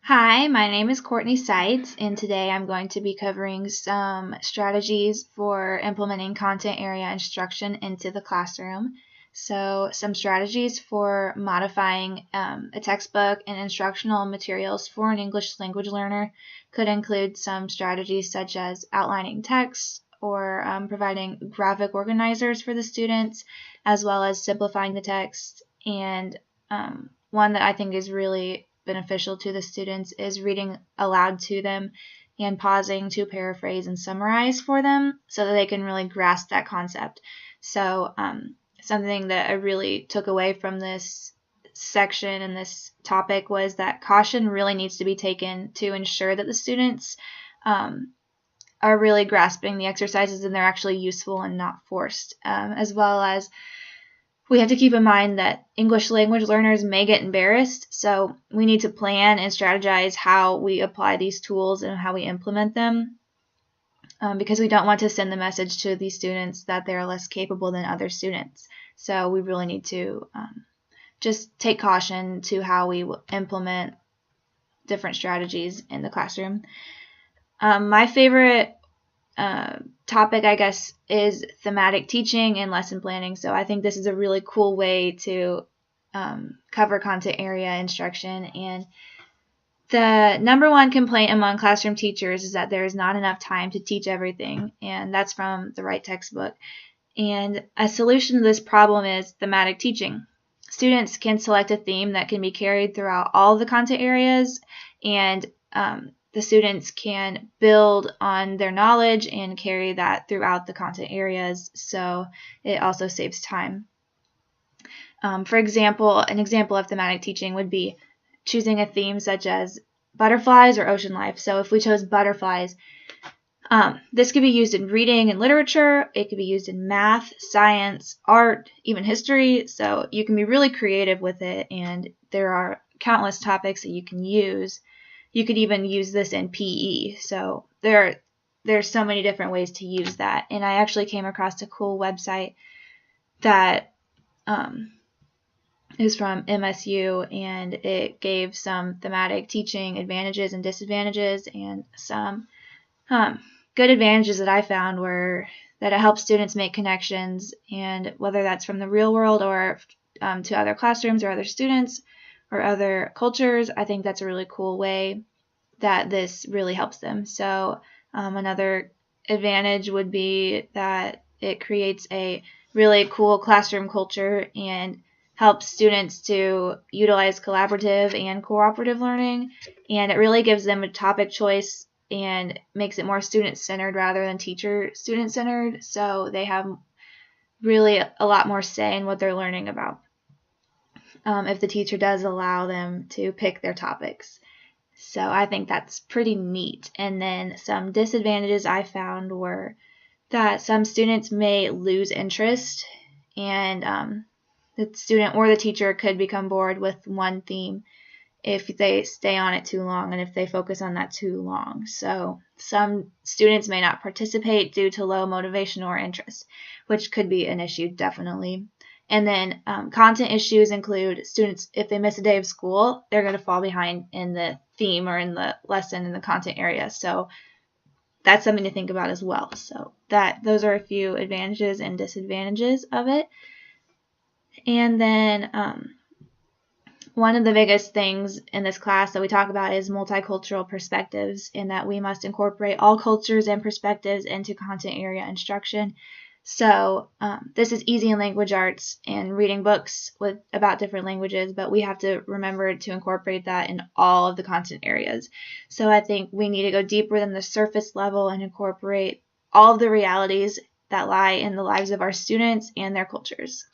Hi, my name is Courtney Seitz, and today I'm going to be covering some strategies for implementing content area instruction into the classroom. So, some strategies for modifying a textbook and instructional materials for an English language learner could include some strategies such as outlining text or providing graphic organizers for the students, as well as simplifying the text. And one that I think is really beneficial to the students is reading aloud to them and pausing to paraphrase and summarize for them so that they can really grasp that concept. So something that I really took away from this section and this topic was that caution really needs to be taken to ensure that the students are really grasping the exercises and they're actually useful and not forced, as well as we have to keep in mind that English language learners may get embarrassed, so we need to plan and strategize how we apply these tools and how we implement them, because we don't want to send the message to these students that they're less capable than other students. So we really need to just take caution to how we implement different strategies in the classroom. My favorite topic, I guess, is thematic teaching and lesson planning. So I think this is a really cool way to cover content area instruction. And the number one complaint among classroom teachers is that there is not enough time to teach everything, and that's from the right textbook. And a solution to this problem is thematic teaching. Students can select a theme that can be carried throughout all the content areas, and the students can build on their knowledge and carry that throughout the content areas, so it also saves time. For example, an example of thematic teaching would be choosing a theme such as butterflies or ocean life. So if we chose butterflies, this could be used in reading and literature. It could be used in math, science, art, even history. So you can be really creative with it, and there are countless topics that you can use. You could even use this in PE. So there's so many different ways to use that. And I actually came across a cool website that is from MSU, and it gave some thematic teaching advantages and disadvantages, and some good advantages that I found were that it helps students make connections, and whether that's from the real world or to other classrooms or other students or other cultures, I think that's a really cool way that this really helps them. So another advantage would be that it creates a really cool classroom culture and helps students to utilize collaborative and cooperative learning, and it really gives them a topic choice and makes it more student-centered rather than teacher-student centered, so they have really a lot more say in what they're learning about if the teacher does allow them to pick their topics. So I think that's pretty neat. And then some disadvantages I found were that some students may lose interest, and the student or the teacher could become bored with one theme if they stay on it too long and if they focus on that too long. So some students may not participate due to low motivation or interest, which could be an issue, definitely. And then content issues include students, if they miss a day of school, they're going to fall behind in the theme or in the lesson in the content area. So that's something to think about as well. So those are a few advantages and disadvantages of it. And then one of the biggest things in this class that we talk about is multicultural perspectives, in that we must incorporate all cultures and perspectives into content area instruction. So this is easy in language arts and reading books about different languages, but we have to remember to incorporate that in all of the content areas. So I think we need to go deeper than the surface level and incorporate all of the realities that lie in the lives of our students and their cultures.